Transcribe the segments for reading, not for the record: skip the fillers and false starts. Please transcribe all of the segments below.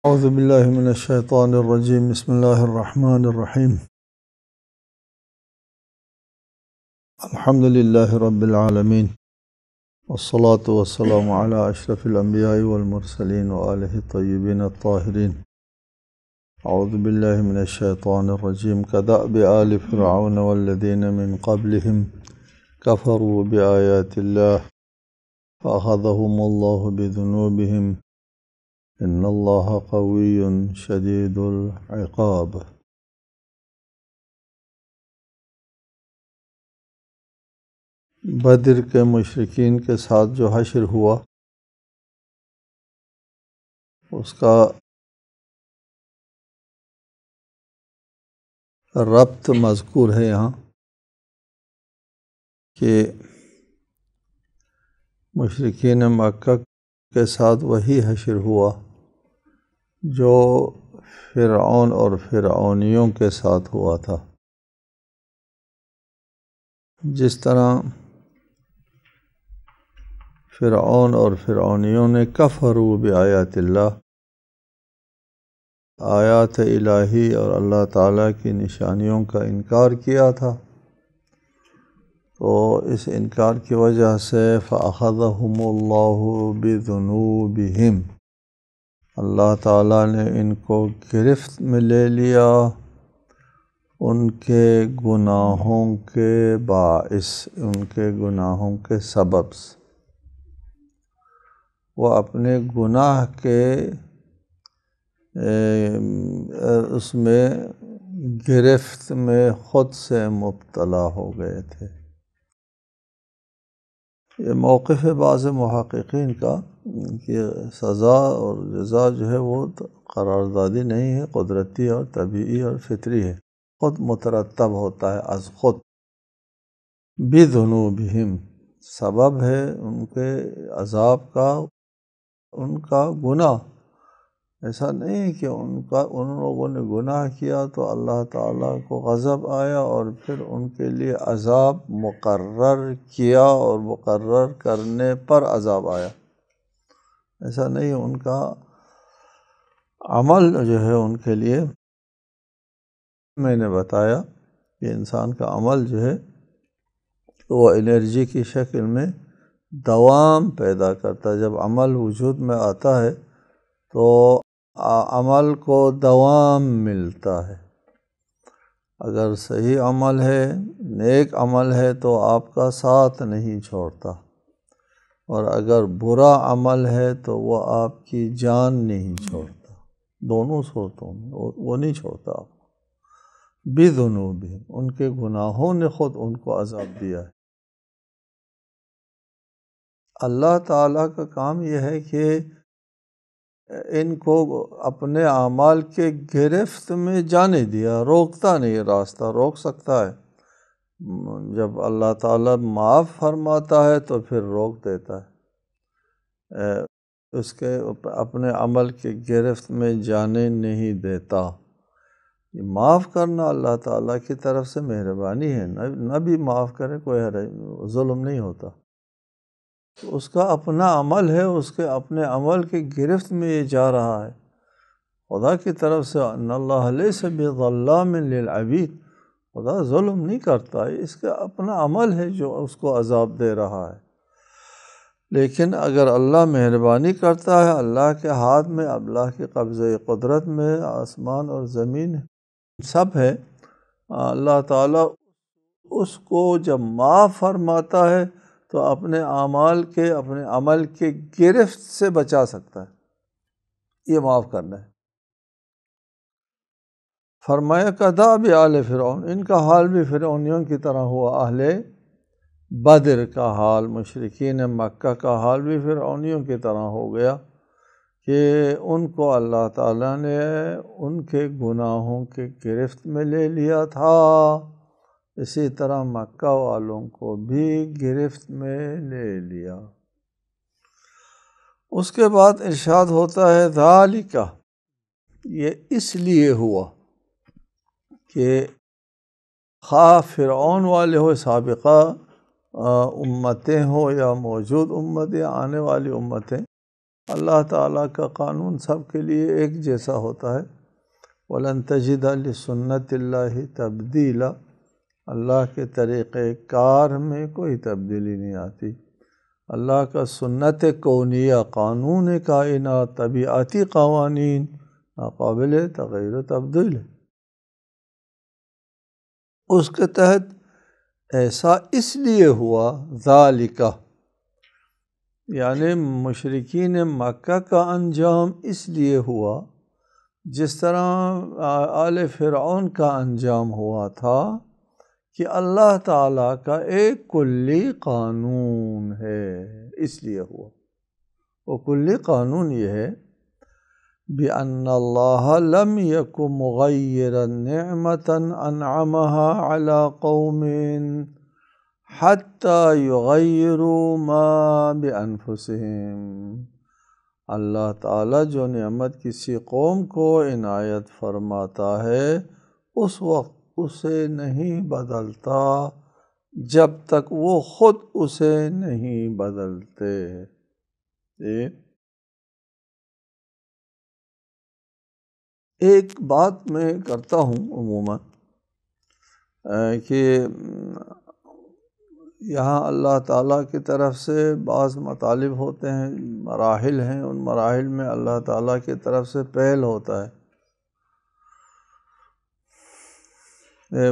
اعوذ باللہ من الشیطان الرجیم بسم اللہ الرحمن الرحیم الحمد للہ رب العالمین والصلاة والسلام علی اشرف الانبیاء والمرسلین وآلہ الطیبین الطاہرین اعوذ باللہ من الشیطان الرجیم کدأب آل فرعون والذین من قبلہم کفروا بآیات اللہ فأخذہم اللہ بذنوبہم ان اللہ قوی شدید العقاب۔ بدر کے مشرکین کے ساتھ جو حشر ہوا اس کا ربط مذکور ہے یہاں کہ مشرکین مکہ کے ساتھ وہی حشر ہوا جو فرعون اور فرعونیوں کے ساتھ ہوا تھا۔ جس طرح فرعون اور فرعونیوں نے کفروا بآیات اللہ، آیات الہی اور اللہ تعالیٰ کی نشانیوں کا انکار کیا تھا، تو اس انکار کی وجہ سے فأخذہم اللہ بذنوبہم، اللہ تعالیٰ نے ان کو گرفت میں لے لیا ان کے گناہوں کے باعث، ان کے گناہوں کے سبب سے۔ وہ اپنے گناہ کے اس میں گرفت میں خود سے مبتلا ہو گئے تھے۔ یہ موقف ہے بعض محققین کا کہ سزا اور جزا جو ہے وہ قراردادی نہیں ہے، قدرتی اور طبیعی اور فطری ہے، خود مترتب ہوتا ہے از خود۔ بذنوبہم، سبب ہے ان کے عذاب کا ان کا گناہ۔ ایسا نہیں کہ ان لوگوں نے گناہ کیا تو اللہ تعالیٰ کو غضب آیا اور پھر ان کے لیے عذاب مقرر کیا اور مقرر کرنے پر عذاب آیا، ایسا نہیں۔ ان کا عمل جو ہے ان کے لیے، میں نے بتایا کہ انسان کا عمل جو ہے وہ انرجی کی شکل میں دوام پیدا کرتا ہے۔ جب عمل وجود میں آتا ہے تو عمل کو دوام ملتا ہے۔ اگر صحیح عمل ہے، نیک عمل ہے تو آپ کا ساتھ نہیں چھوڑتا، اور اگر برا عمل ہے تو وہ آپ کی جان نہیں چھوڑتا، دونوں صورتوں میں وہ نہیں چھوڑتا آپ کو۔ بذنوبہم، ان کے گناہوں نے خود ان کو عذاب دیا ہے۔ اللہ تعالیٰ کا کام یہ ہے کہ ان کو اپنے اعمال کے گرفت میں جانے دیا، روکتا نہیں، راستہ روک سکتا ہے۔ جب اللہ تعالیٰ معاف فرماتا ہے تو پھر روک دیتا ہے، اس کے اپنے عمل کے گرفت میں جانے نہیں دیتا۔ یہ معاف کرنا اللہ تعالیٰ کی طرف سے مہربانی ہے، نہ بھی معاف کرے کوئی ظلم نہیں ہوتا۔ اس کا اپنا عمل ہے، اس کے اپنے عمل کے گرفت میں یہ جا رہا ہے۔ خدا کی طرف سے ان اللہ لیس بظلام للعبید، خدا ظلم نہیں کرتا، اس کا اپنا عمل ہے جو اس کو عذاب دے رہا ہے۔ لیکن اگر اللہ مہربانی کرتا ہے، اللہ کے ہاتھ میں، اللہ کے قبضۂ قدرت میں آسمان اور زمین سب ہے، اللہ تعالیٰ اس کو جب معاف فرماتا ہے تو اپنے عمل کے گرفت سے بچا سکتا ہے۔ یہ معاف کرنا ہے۔ فرمایا کدأب آل فرعون، ان کا حال بھی فرعونیوں کی طرح ہوا۔ اہل بدر کا حال، مشرکین مکہ کا حال بھی فرعونیوں کی طرح ہو گیا کہ ان کو اللہ تعالیٰ نے ان کے گناہوں کے گرفت میں لے لیا تھا، اسی طرح مکہ والوں کو بھی گرفت میں لے لیا۔ اس کے بعد ارشاد ہوتا ہے ذالک، یہ اس لیے ہوا کہ خواہ فرعون والے ہو، سابقہ امتیں ہوں یا موجود امتیں، آنے والی امتیں، اللہ تعالیٰ کا قانون سب کے لیے ایک جیسا ہوتا ہے۔ وَلَن تَجِدَ لِسُنَّتِ اللَّهِ تَبْدِيلًا، اللہ کے طریقۂ کار میں کوئی تبدیلی نہیں آتی۔ اللہ کا سنت کونیہ، قانون کائنات، طبیعتی قوانین ناقابل تغیر و تبدیل ہے۔ اس کے تحت ایسا اس لیے ہوا، ذالک یعنی مشرکین مکہ کا انجام اس لیے ہوا جس طرح آل فرعون کا انجام ہوا تھا کہ اللہ تعالیٰ کا ایک کلی قانون ہے، اس لیے ہوا۔ وہ کلی قانون یہ ہے بِأَنَّ اللَّهَ لَمْ يَكُ مُغَيِّرًا نِعْمَةً أَنْعَمَهَا عَلَىٰ قَوْمٍ حَتَّى يُغَيِّرُوا مَا بِأَنفُسِهِمْ۔ اللہ تعالیٰ جو نعمت کسی قوم کو عنایت فرماتا ہے اس وقت اسے نہیں بدلتا جب تک وہ خود اسے نہیں بدلتے۔ ایک بات میں کرتا ہوں عموماً کہ یہاں اللہ تعالیٰ کی طرف سے بعض مطالب ہوتے ہیں، مراحل ہیں، ان مراحل میں اللہ تعالیٰ کی طرف سے پہل ہوتا ہے۔ میں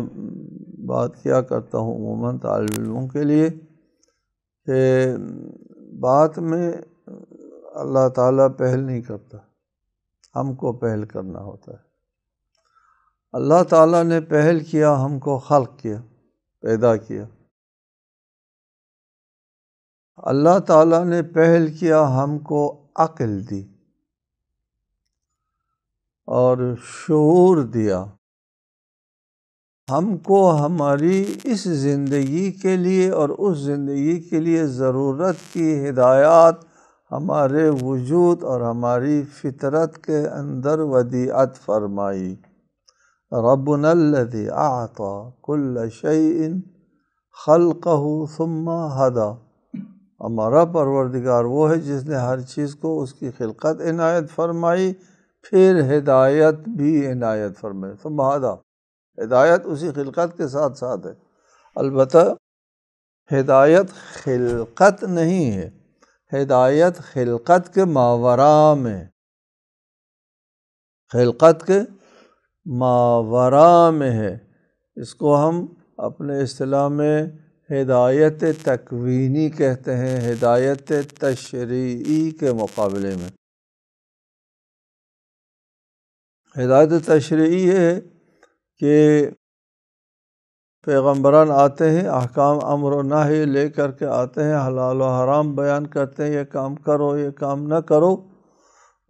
بات کیا کرتا ہوں عموماً طالب علموں کے لیے کہ بات میں اللہ تعالیٰ پہل نہیں کرتا، ہم کو پہل کرنا ہوتا ہے۔ اللہ تعالیٰ نے پہل کیا، ہم کو خلق کیا، پیدا کیا۔ اللہ تعالیٰ نے پہل کیا، ہم کو عقل دی اور شعور دیا۔ ہم کو ہماری اس زندگی کے لیے اور اس زندگی کے لیے ضرورت کی ہدایات ہمارے وجود اور ہماری فطرت کے اندر ودیعت فرمائی۔ ربنا الذی اعطی کل شیء خلقہ ثم ہدی، ہمارا پروردگار وہ ہے جس نے ہر چیز کو اس کی خلقت عنایت فرمائی، پھر ہدایت بھی عنایت فرمائی۔ ثم ہدی، ہدایت اسی خلقت کے ساتھ ساتھ ہے، البتہ ہدایت خلقت نہیں ہے، ہدایت خلقت کے ماوراء میں، خلقت کے ماوراء میں ہے۔ اس کو ہم اپنے اصطلاح میں ہدایت تکوینی کہتے ہیں، ہدایت تشریعی کے مقابلے میں۔ ہدایت تشریعی یہ ہے کہ پیغمبران آتے ہیں، احکام امر و نہی لے کر کے آتے ہیں، حلال و حرام بیان کرتے ہیں، یہ کام کرو یہ کام نہ کرو،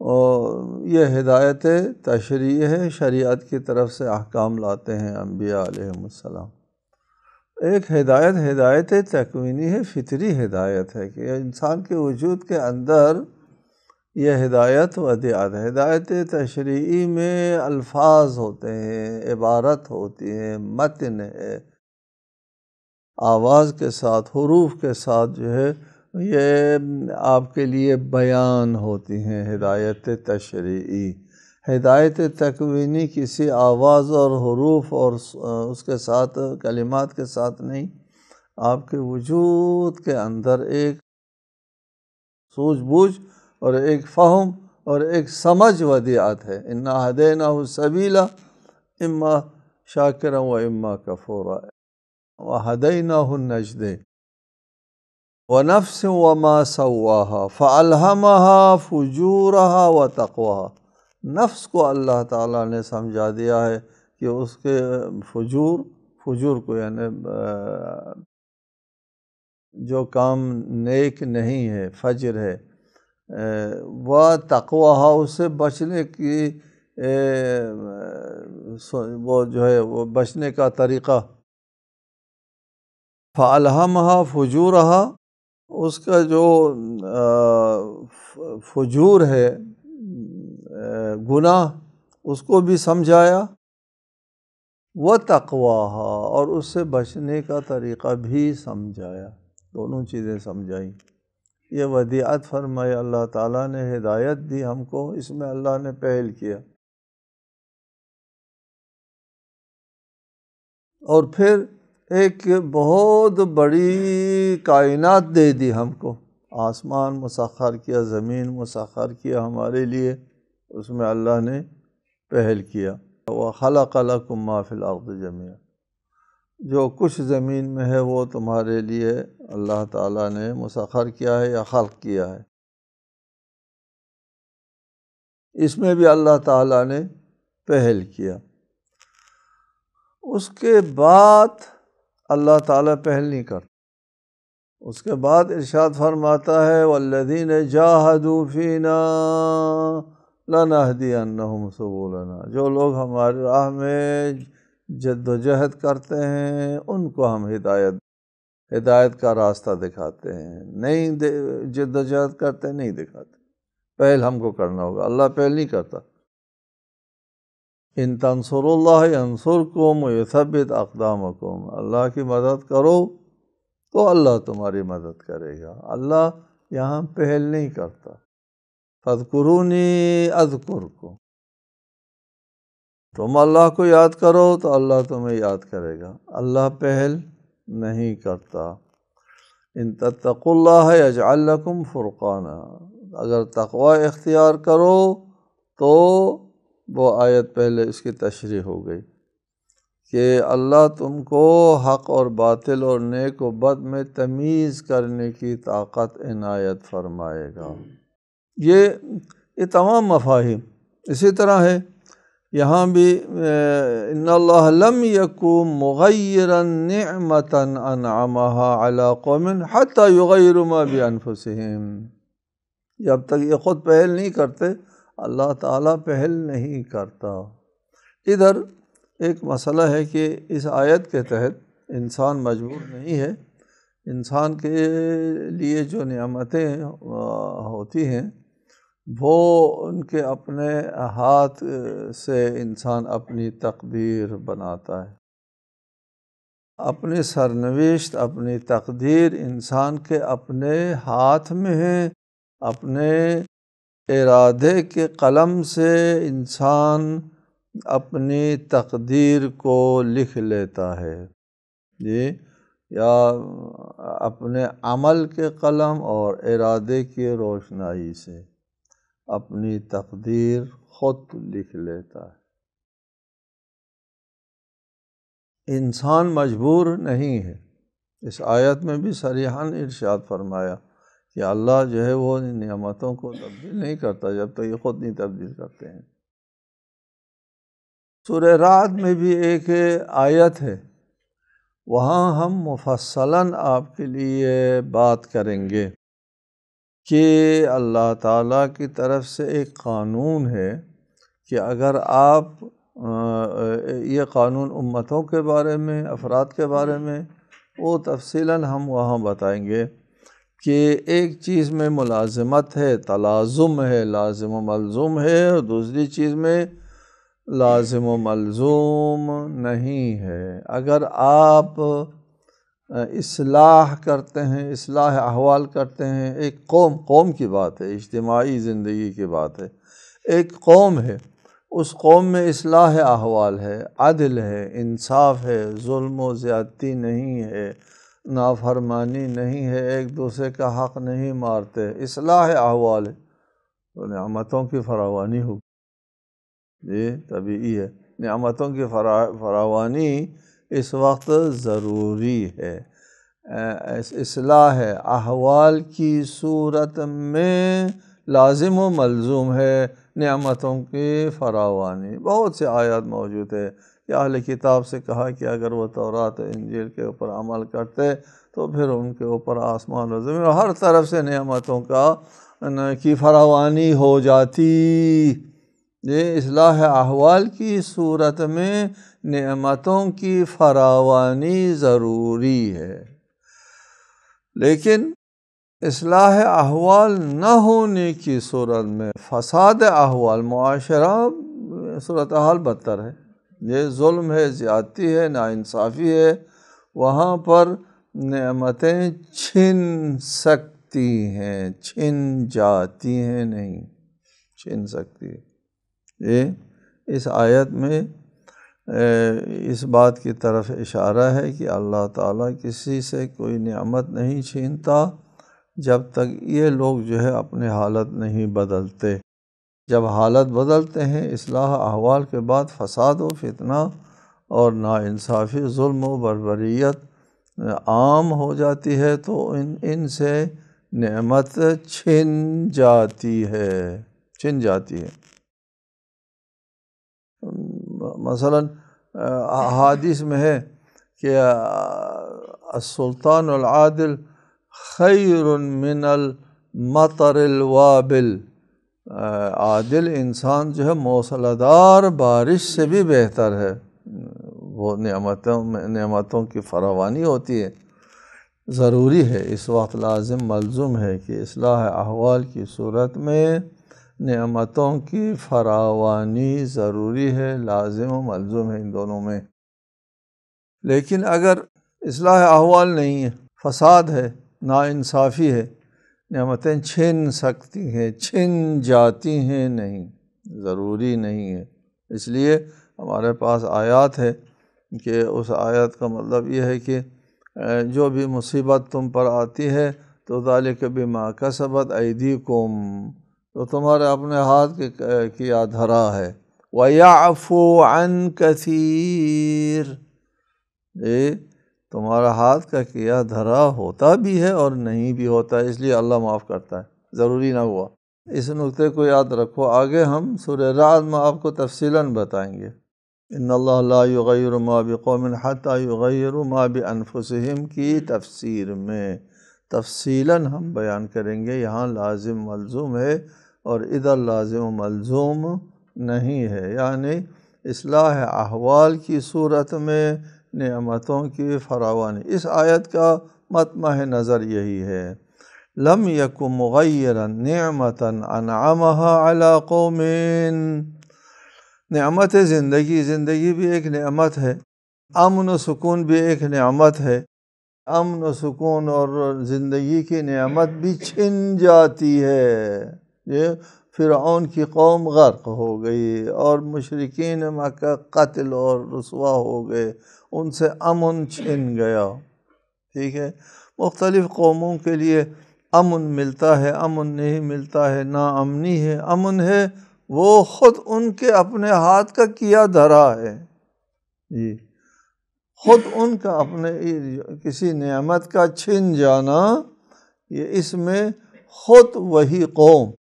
اور یہ ہدایت تشریعی ہے، شریعت کی طرف سے احکام لاتے ہیں انبیاء علیہم السلام۔ ایک ہدایت تکوینی ہے، فطری ہدایت ہے کہ انسان کے وجود کے اندر یہ ہدایت ودیعت ہے۔ ہدایت تشریعی میں الفاظ ہوتے ہیں، عبارت ہوتی ہے، متن ہے، آواز کے ساتھ، حروف کے ساتھ جو ہے یہ آپ کے لیے بیان ہوتی ہیں ہدایت تشریعی۔ ہدایت تکوینی کسی آواز اور حروف اور اس کے ساتھ کلمات کے ساتھ نہیں، آپ کے وجود کے اندر ایک سوجھ بوجھ اور ایک فہم اور ایک سمجھ ودیعت ہے۔ انا ہدیناہ السبیل اما شاکرا و اما کفورا وہدیناہ النجدین ونفس وما سواہا فالہمہا فجورہا وتقواہا۔ نفس کو اللہ تعالیٰ نے سمجھا دیا ہے کہ اس کے فجور کو یعنی جو کام نیک نہیں ہے، فجر ہے، وتقواہا اس سے بچنے کی وہ جو ہے وہ بچنے کا طریقہ۔ فالہمہا فجورہا، اس کا جو فجور ہے گناہ اس کو بھی سمجھایا، وتقواہا اور اس سے بچنے کا طریقہ بھی سمجھایا، دونوں چیزیں سمجھائیں۔ یہ ودیعت فرمائی، اللہ تعالیٰ نے ہدایت دی ہم کو، اس میں اللہ نے پہل کیا۔ اور پھر ایک بہت بڑی کائنات دے دی ہم کو، آسمان مسخر کیا، زمین مسخر کیا ہمارے لیے، اس میں اللہ نے پہل کیا۔ وَخَلَقَ لَكُم مَّا فِي الْأَرْضِ جَمِيعًا، جو کچھ زمین میں ہے وہ تمہارے لیے اللہ تعالیٰ نے مسخر کیا ہے یا خلق کیا ہے۔ اس میں بھی اللہ تعالیٰ نے پہل کیا۔ اس کے بعد اللہ تعالیٰ پہل نہیں کرتا، اس کے بعد ارشاد فرماتا ہے وَالَّذِينَ جَاهَدُوا فِينَا لَنَهْدِيَنَّهُمْ سُبُلَنَا، جو لوگ ہماری راہ میں جد و جہد کرتے ہیں ان کو ہم ہدایت کا راستہ دکھاتے ہیں، نہیں جد و جہد کرتے نہیں دکھاتے، پہل ہم کو کرنا ہوگا، اللہ پہل نہیں کرتا۔ ان تنصروا اللہ ینصرکم ویثبت اقدامکم، اللہ کی مدد کرو تو اللہ تمہاری مدد کرے گا، اللہ یہاں پہل نہیں کرتا۔ فاذکرونی اذکرکم، تم اللہ کو یاد کرو تو اللہ تمہیں یاد کرے گا، اللہ پہل نہیں کرتا۔ ان تتقوا اللہ یجعل لکم فرقانا، اگر تقوی اختیار کرو تو وہ آیت پہلے اس کی تشریح ہو گئی کہ اللہ تم کو حق اور باطل اور نیک و بد میں تمیز کرنے کی طاقت عنایت فرمائے گا۔ یہ تمام مفاہیم اسی طرح ہے، یہاں بھی ان اللہ لم یکن مغیرا نعمۃ انعمها علی قوم حتی یغیروا ما بانفسہم، جب تک یہ خود پہل نہیں کرتے اللہ تعالیٰ پہل نہیں کرتا۔ ادھر ایک مسئلہ ہے کہ اس آیت کے تحت انسان مجبور نہیں ہے، انسان کے لیے جو نعمتیں ہوتی ہیں وہ ان کے اپنے ہاتھ سے انسان اپنی تقدیر بناتا ہے، اپنی سرنوشت اپنی تقدیر انسان کے اپنے ہاتھ میں ہے، اپنے ارادے کے قلم سے انسان اپنی تقدیر کو لکھ لیتا ہے، جی، یا اپنے عمل کے قلم اور ارادے کی روشنائی سے اپنی تقدیر خود لکھ لیتا ہے۔ انسان مجبور نہیں ہے، اس آیت میں بھی صریحاً ارشاد فرمایا کہ اللہ جو ہے وہ نعمتوں کو تبدیل نہیں کرتا جب تک یہ خود نہیں تبدیل کرتے ہیں۔ سورہ رعد میں بھی ایک آیت ہے، وہاں ہم مفصلاً آپ کے لیے بات کریں گے کہ اللہ تعالیٰ کی طرف سے ایک قانون ہے کہ اگر آپ یہ قانون امتوں کے بارے میں، افراد کے بارے میں، وہ تفصیلاً ہم وہاں بتائیں گے کہ ایک چیز میں ملازمت ہے، تلازم ہے، لازم و ملزوم ہے، اور دوسری چیز میں لازم و ملزوم نہیں ہے۔ اگر آپ اصلاح کرتے ہیں، اصلاح احوال کرتے ہیں، ایک قوم کی بات ہے، اجتماعی زندگی کی بات ہے، ایک قوم ہے، اس قوم میں اصلاح احوال ہے، عدل ہے، انصاف ہے، ظلم و زیادتی نہیں ہے، نافرمانی نہیں ہے، ایک دوسرے کا حق نہیں مارتے، اصلاح احوال ہے، تو نعمتوں کی فراوانی ہوگی، یہ طبیعی ہے، نعمتوں کی فراوانی اس وقت ضروری ہے۔ اصلاح احوال کی صورت میں لازم و ملزوم ہے نعمتوں کی فراوانی۔ بہت سے آیات موجود ہے کہ اہل کتاب سے کہا کہ اگر وہ تورات و انجیل کے اوپر عمل کرتے تو پھر ان کے اوپر آسمان و زمین ہر طرف سے نعمتوں کی فراوانی ہو جاتی۔ یہ اصلاح احوال کی صورت میں نعمتوں کی فراوانی ضروری ہے، لیکن اصلاح احوال نہ ہونے کی صورت میں فساد احوال، معاشرہ صورتحال بدتر ہے، یہ ظلم ہے، زیادتی ہے، ناانصافی ہے، وہاں پر نعمتیں چھن سکتی سکتی ہیں، چھن جاتی ہیں نہیں، چھن سکتی ہے۔ یہ اس آیت میں اس بات کی طرف اشارہ ہے کہ اللہ تعالیٰ کسی سے کوئی نعمت نہیں چھینتا جب تک یہ لوگ جو ہے اپنے حالت نہیں بدلتے۔ جب حالت بدلتے ہیں، اصلاح احوال کے بعد فساد و فتنہ اور ناانصافی، ظلم و بربریت عام ہو جاتی ہے، تو ان سے نعمت چھن جاتی ہے، چھن جاتی ہے۔ مثلا حدیث میں ہے کہ السلطان العادل خیر من المطر الوابل، عادل انسان جو ہے موسلا دار بارش سے بھی بہتر ہے۔ وہ نعمتوں کی فراوانی ہوتی ہے۔ ضروری ہے اس وقت، لازم ملزوم ہے کہ اصلاح احوال کی صورت میں نعمتوں کی فراوانی ضروری ہے، لازم و ملزوم ہے ان دونوں میں۔ لیکن اگر اصلاح احوال نہیں ہے، فساد ہے، ناانصافی ہے، نعمتیں چھن سکتی ہیں، چھن جاتی ہیں نہیں، ضروری نہیں ہے۔ اس لیے ہمارے پاس آیات ہے کہ اس آیت کا مطلب یہ ہے کہ جو بھی مصیبت تم پر آتی ہے تو ذالک بما کسبت ایدیکم، تو تمہارے اپنے ہاتھ کے کیا دھرا ہے۔ وَيَعْفُو عَنْ كَثِيرٍ، یہ تمہارا ہاتھ کا کیا دھرا ہوتا بھی ہے اور نہیں بھی ہوتا ہے، اس لیے اللہ معاف کرتا ہے، ضروری نہ ہوا۔ اس نقطے کو یاد رکھو، آگے ہم سورہ رعد میں آپ کو تفصیلاً بتائیں گے۔ ان اللہ لا یغیر ما بقوم حتی یغیروا ما بانفسہم کی تفسیر میں تفصیلاً ہم بیان کریں گے۔ یہاں لازم ملزوم ہے اور ادھر لازم ملزوم نہیں ہے، یعنی اصلاح احوال کی صورت میں نعمتوں کی فراوانی۔ اس آیت کا مطمع نظر یہی ہے، لم یک مغیرا نعمتا انعمها علی قوم، نعمت زندگی بھی ایک نعمت ہے، امن و سکون بھی ایک نعمت ہے۔ امن و سکون اور زندگی کی نعمت بھی چھن جاتی ہے۔ یہ فرعون کی قوم غرق ہو گئی اور مشرکین مکہ قتل اور رسوا ہو گئے، ان سے امن چھن گیا۔ ٹھیک ہے، مختلف قوموں کے لیے امن ملتا ہے، امن نہیں ملتا ہے، ناامنی ہے، امن ہے، وہ خود ان کے اپنے ہاتھ کا کیا دھرا ہے۔ جی، خود ان کا اپنے کسی نعمت کا چھن جانا، یہ اس میں خود وہی قوم،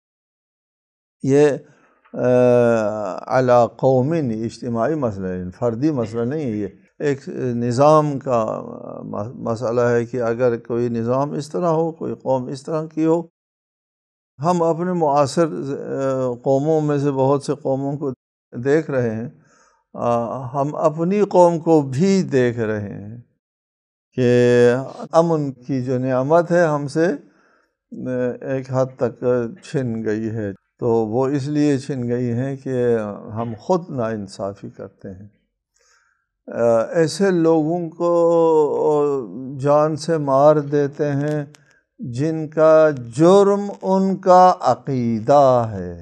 یہ علی قومن اجتماعی مسئلہ ہے، فردی مسئلہ نہیں ہے، یہ ایک نظام کا مسئلہ ہے کہ اگر کوئی نظام اس طرح ہو، کوئی قوم اس طرح کی ہو۔ ہم اپنے معاصر قوموں میں سے بہت سے قوموں کو دیکھ رہے ہیں، ہم اپنی قوم کو بھی دیکھ رہے ہیں کہ امن کی جو نعمت ہے ہم سے ایک حد تک چھن گئی ہے، تو وہ اس لیے چھن گئی ہے کہ ہم خود ناانصافی کرتے ہیں۔ ایسے لوگوں کو جان سے مار دیتے ہیں جن کا جرم ان کا عقیدہ ہے۔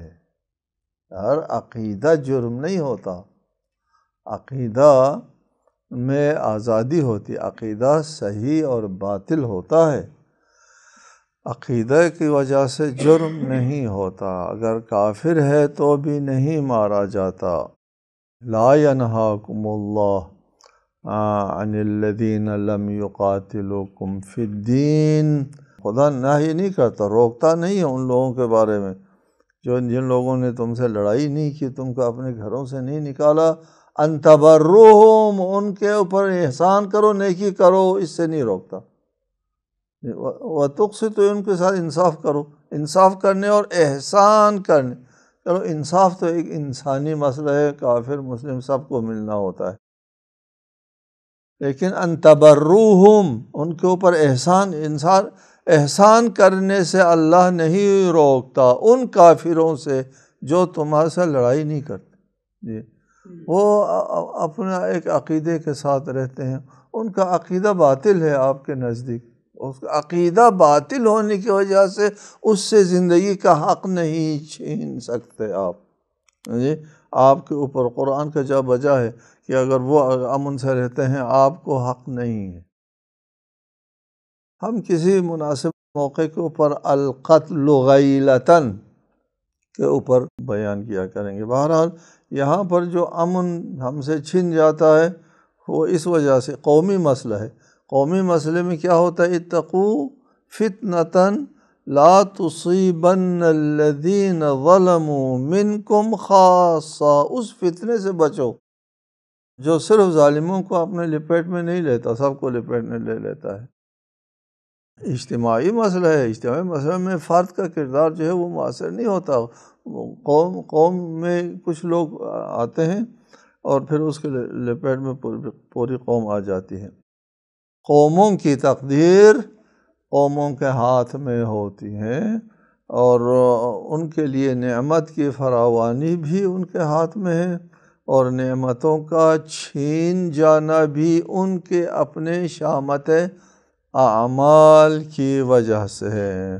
ہر عقیدہ جرم نہیں ہوتا، عقیدہ میں آزادی ہوتی، عقیدہ صحیح اور باطل ہوتا ہے، عقیدہ کی وجہ سے جرم نہیں ہوتا۔ اگر کافر ہے تو بھی نہیں مارا جاتا۔ لا ینہاکم اللہ عن الذین لم یقاتلوکم فی الدین، خدا نہی نہیں کرتا، روکتا نہیں ہے ان لوگوں کے بارے میں جن لوگوں نے تم سے لڑائی نہیں کی، تم کو اپنے گھروں سے نہیں نکالا، ان تبروہم، ان کے اوپر احسان کرو، نیکی کرو، اس سے نہیں روکتا۔ وتقسطوا، ان کے ساتھ انصاف کرو، انصاف کرنے اور احسان کرنے، چلو انصاف تو ایک انسانی مسئلہ ہے، کافر مسلم سب کو ملنا ہوتا ہے، لیکن ان تبروہم، ان کے اوپر احسان کرنے سے اللہ نہیں روکتا ان کافروں سے جو تمہارے سے لڑائی نہیں کرتے۔ جی، وہ اپنا ایک عقیدے کے ساتھ رہتے ہیں، ان کا عقیدہ باطل ہے آپ کے نزدیک، اس کا عقیدہ باطل ہونے کی وجہ سے اس سے زندگی کا حق نہیں چھین سکتے آپ جی۔ آپ کے اوپر قرآن کا جا بجا ہے کہ اگر وہ امن سے رہتے ہیں آپ کو حق نہیں ہے۔ ہم کسی مناسب موقع کے اوپر القتل غیلتاً کے اوپر بیان کیا کریں گے۔ بہرحال یہاں پر جو امن ہم سے چھن جاتا ہے وہ اس وجہ سے قومی مسئلہ ہے۔ قومی مسئلے میں کیا ہوتا ہے؟ اتقوا فتنةً لا تصیبن الذین ظلموا منکم خاصہ، اس فتنے سے بچو جو صرف ظالموں کو اپنے لپیٹ میں نہیں لیتا، سب کو لپیٹ میں لے لیتا ہے۔ اجتماعی مسئلہ ہے، اجتماعی مسئلہ میں فرد کا کردار جو ہے وہ مؤثر نہیں ہوتا۔ قوم میں کچھ لوگ آتے ہیں اور پھر اس کے لپیٹ میں پوری قوم آ جاتی ہے۔ قوموں کی تقدیر قوموں کے ہاتھ میں ہوتی ہے، اور ان کے لیے نعمت کی فراوانی بھی ان کے ہاتھ میں ہے، اور نعمتوں کا چھین جانا بھی ان کے اپنے شامت اعمال کی وجہ سے ہے۔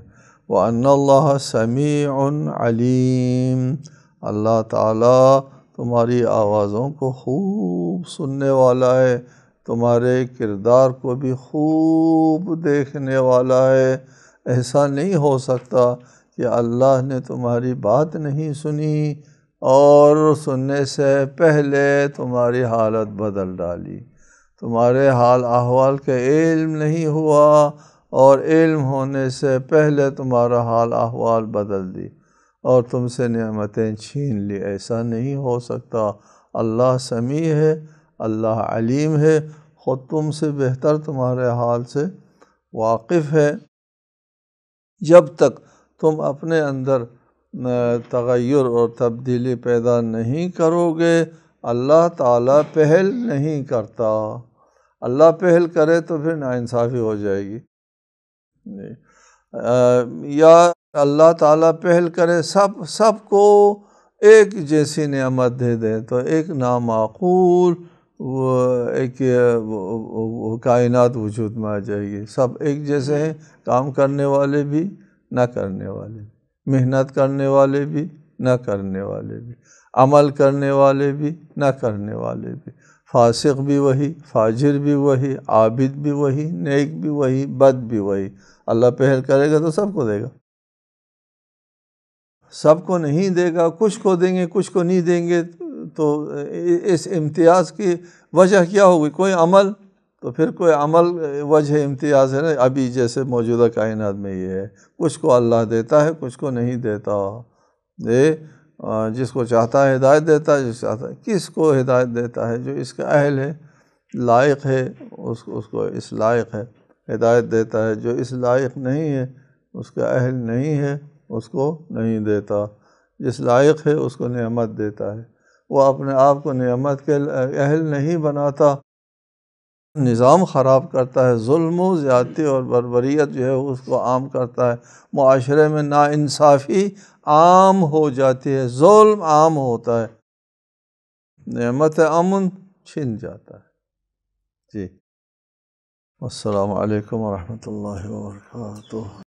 وَأَنَّ اللَّهَ سَمِيعٌ عَلِيمٌ، اللہ تعالیٰ تمہاری آوازوں کو خوب سننے والا ہے، تمہارے کردار کو بھی خوب دیکھنے والا ہے۔ ایسا نہیں ہو سکتا کہ اللہ نے تمہاری بات نہیں سنی اور سننے سے پہلے تمہاری حالت بدل ڈالی، تمہارے حال احوال کا علم نہیں ہوا اور علم ہونے سے پہلے تمہارا حال احوال بدل دی اور تم سے نعمتیں چھین لی۔ ایسا نہیں ہو سکتا۔ اللہ سمیع ہے، اللہ علیم ہے، خود تم سے بہتر تمہارے حال سے واقف ہے۔ جب تک تم اپنے اندر تغیر اور تبدیلی پیدا نہیں کرو گے اللہ تعالیٰ پہل نہیں کرتا۔ اللہ پہل کرے تو پھر ناانصافی ہو جائے گی، یا اللہ تعالیٰ پہل کرے سب کو ایک جیسی نعمت دے دے تو ایک نامعقول ایک کائنات وجود میں آ جائے گی۔ سب ایک جیسے ہیں، کام کرنے والے بھی نہ کرنے والے بھی، محنت کرنے والے بھی نہ کرنے والے بھی، عمل کرنے والے بھی نہ کرنے والے بھی، فاسق بھی وہی، فاجر بھی وہی، عابد بھی وہی، نیک بھی وہی، بد بھی وہی۔ اللہ پہل کرے گا تو سب کو دے گا، سب کو نہیں دے گا، کچھ کو دیں گے کچھ کو نہیں دیں گے، تو اس امتیاز کی وجہ کیا ہوگی؟ کوئی عمل، تو پھر کوئی عمل وجہ امتیاز ہے نا۔ ابھی جیسے موجودہ کائنات میں یہ ہے، کچھ کو اللہ دیتا ہے کچھ کو نہیں دیتا، جس کو چاہتا ہے ہدایت دیتا ہے، جس کو چاہتا ہے کس کو ہدایت دیتا ہے؟ جو اس کا اہل ہے، لائق ہے، اس کو اس لائق ہے ہدایت دیتا ہے۔ جو اس لائق نہیں ہے، اس کا اہل نہیں ہے، اس کو نہیں دیتا۔ جس لائق ہے اس کو نعمت دیتا ہے۔ وہ اپنے آپ کو نعمت کے اہل نہیں بناتا، نظام خراب کرتا ہے، ظلم و زیادتی اور بربریت جو ہے اس کو عام کرتا ہے، معاشرے میں ناانصافی عام ہو جاتی ہے، ظلم عام ہوتا ہے، نعمت امن چھن جاتا ہے۔ جی، السلام علیکم ورحمۃ اللہ وبرکاتہ۔